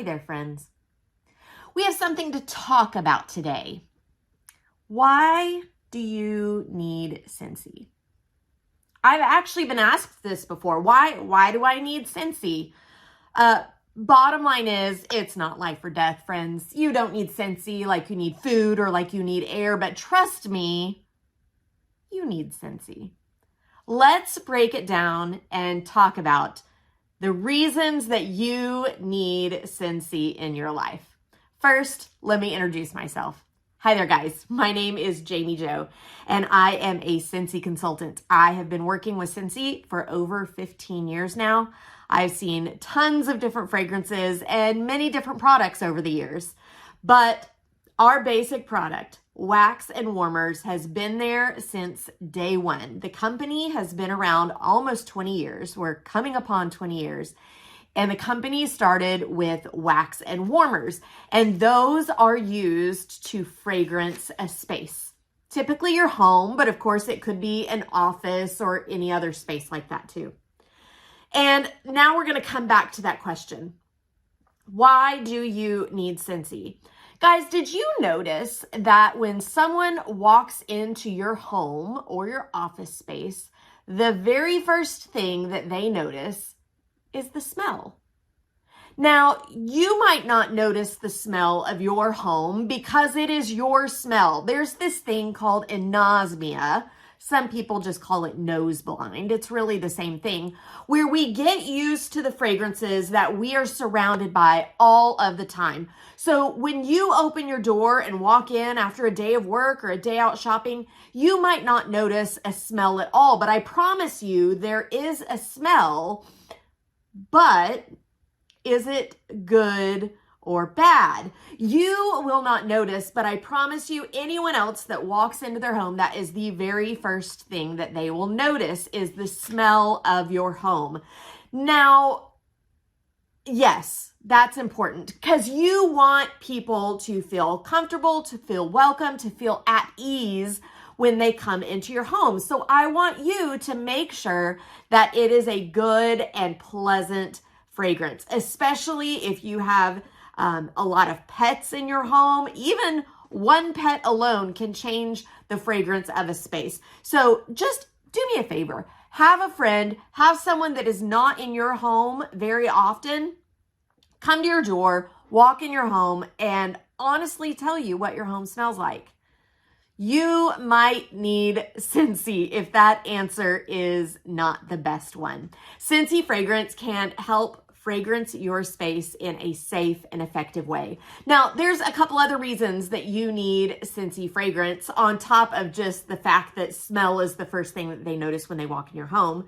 Hi there, friends. We have something to talk about today. Why do you need Scentsy? I've actually been asked this before. Why do I need Scentsy? Bottom line is, it's not life or death, friends. You don't need Scentsy like you need food or like you need air, but trust me, you need Scentsy. Let's break it down and talk about the reasons that you need Scentsy in your life. First, let me introduce myself. Hi there, guys. My name is Jami Jo, and I am a Scentsy consultant. I have been working with Scentsy for over 15 years now. I've seen tons of different fragrances and many different products over the years, but our basic product, wax and warmers, has been there since day one. The company has been around almost 20 years. We're coming upon 20 years. And the company started with wax and warmers, and those are used to fragrance a space. Typically your home, but of course it could be an office or any other space like that too. And now we're going to come back to that question. Why do you need Scentsy? Guys, did you notice that when someone walks into your home or your office space, the very first thing that they notice is the smell? Now, you might not notice the smell of your home because it is your smell. There's this thing called anosmia. Some people just call it nose blind. It's really the same thing, where we get used to the fragrances that we are surrounded by all of the time. So when you open your door and walk in after a day of work or a day out shopping, you might not notice a smell at all, but I promise you there is a smell. But is it good or bad? You will not notice, but I promise you, anyone else that walks into their home, that is the very first thing that they will notice is the smell of your home. Now, yes, that's important because you want people to feel comfortable, to feel welcome, to feel at ease when they come into your home. So I want you to make sure that it is a good and pleasant fragrance, especially if you have a lot of pets in your home. Even one pet alone can change the fragrance of a space. So just do me a favor. Have a friend, have someone that is not in your home very often, come to your door, walk in your home, and honestly tell you what your home smells like. You might need Scentsy if that answer is not the best one. Scentsy fragrance can help fragrance your space in a safe and effective way. Now, there's a couple other reasons that you need Scentsy fragrance on top of just the fact that smell is the first thing that they notice when they walk in your home.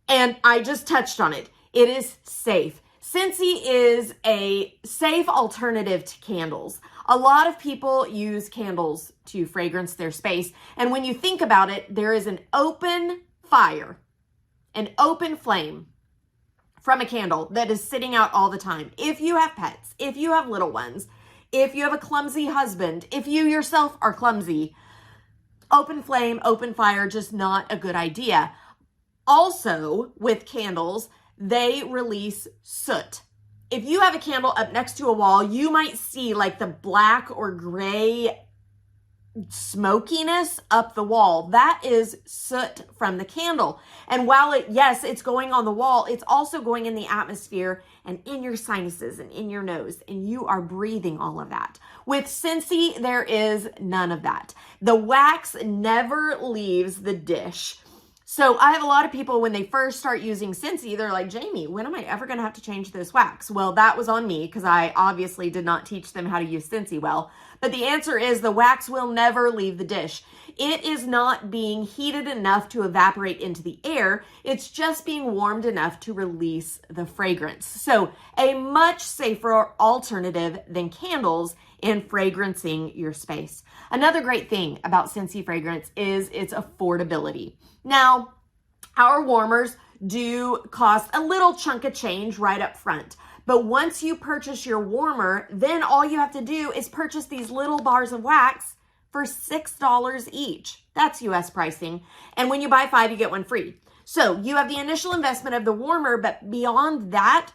And I just touched on it. It is safe. Scentsy is a safe alternative to candles. A lot of people use candles to fragrance their space. And when you think about it, there is an open fire, an open flame from a candle that is sitting out all the time. If you have pets, if you have little ones, if you have a clumsy husband, if you yourself are clumsy, open flame, open fire, just not a good idea. Also, with candles, they release soot. If you have a candle up next to a wall, you might see like the black or gray smokiness up the wall. That is soot from the candle. And while it's going on the wall, it's also going in the atmosphere and in your sinuses and in your nose, and you are breathing all of that. With Scentsy, there is none of that. The wax never leaves the dish. So I have a lot of people, when they first start using Scentsy, they're like, Jami, when am I ever going to have to change this wax? Well, that was on me because I obviously did not teach them how to use Scentsy well. But the answer is the wax will never leave the dish. It is not being heated enough to evaporate into the air. It's just being warmed enough to release the fragrance. So a much safer alternative than candles in fragrancing your space. Another great thing about Scentsy fragrance is its affordability. Now, our warmers do cost a little chunk of change right up front. But once you purchase your warmer, then all you have to do is purchase these little bars of wax for $6 each. That's US pricing. And when you buy 5, you get 1 free. So you have the initial investment of the warmer, but beyond that,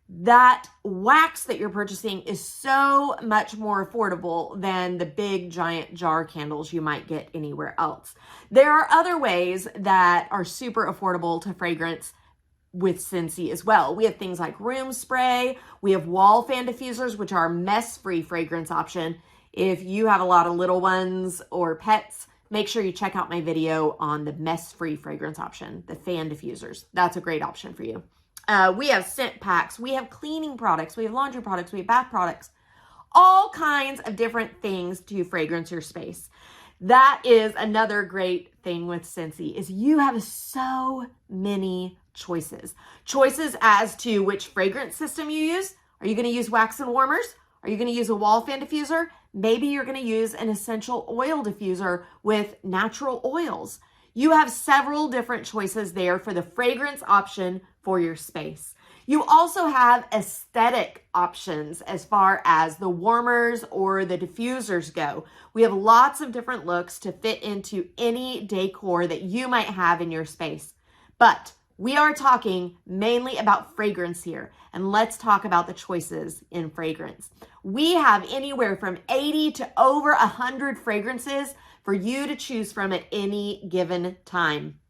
that wax that you're purchasing is so much more affordable than the big giant jar candles you might get anywhere else. There are other ways that are super affordable to fragrance with Scentsy as well. We have things like room spray. We have wall fan diffusers, which are a mess-free fragrance option. If you have a lot of little ones or pets, make sure you check out my video on the mess-free fragrance option, the fan diffusers. That's a great option for you. We have scent packs, we have cleaning products, we have laundry products, we have bath products, all kinds of different things to fragrance your space. That is another great thing with Scentsy is you have so many choices. Choices as to which fragrance system you use. Are you going to use wax and warmers? Are you going to use a wall fan diffuser? Maybe you're going to use an essential oil diffuser with natural oils. You have several different choices there for the fragrance option for your space. You also have aesthetic options as far as the warmers or the diffusers go. We have lots of different looks to fit into any decor that you might have in your space. But we are talking mainly about fragrance here, and let's talk about the choices in fragrance. We have anywhere from 80 to over 100 fragrances for you to choose from at any given time.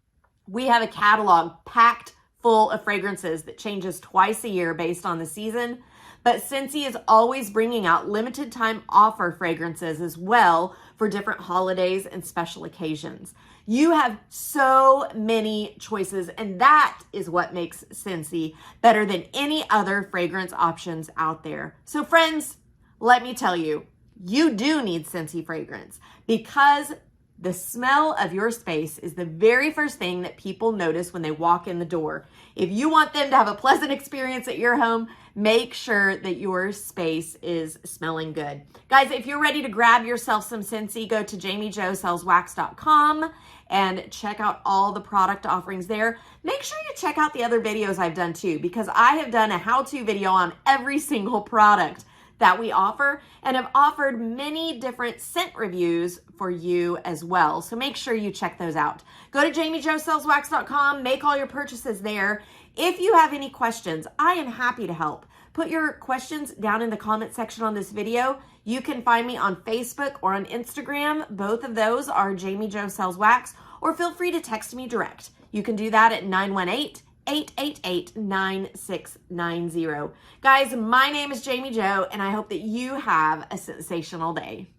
We have a catalog packed full of fragrances that changes twice a year based on the season, but Scentsy is always bringing out limited time offer fragrances as well for different holidays and special occasions. You have so many choices, and that is what makes Scentsy better than any other fragrance options out there. So friends, let me tell you, you do need Scentsy fragrance because the smell of your space is the very first thing that people notice when they walk in the door. If you want them to have a pleasant experience at your home, make sure that your space is smelling good. Guys, if you're ready to grab yourself some Scentsy, go to JamiJoSellsWax.com and check out all the product offerings there. Make sure you check out the other videos I've done too, because I have done a how-to video on every single product that we offer and have offered many different scent reviews for you as well. So make sure you check those out. Go to JamiJoSellsWax.com, make all your purchases there. If you have any questions, I am happy to help. Put your questions down in the comment section on this video. You can find me on Facebook or on Instagram. Both of those are Jami Jo Sells Wax, or feel free to text me direct. You can do that at 918-888-9690. Guys, my name is Jami Jo, and I hope that you have a sensational day.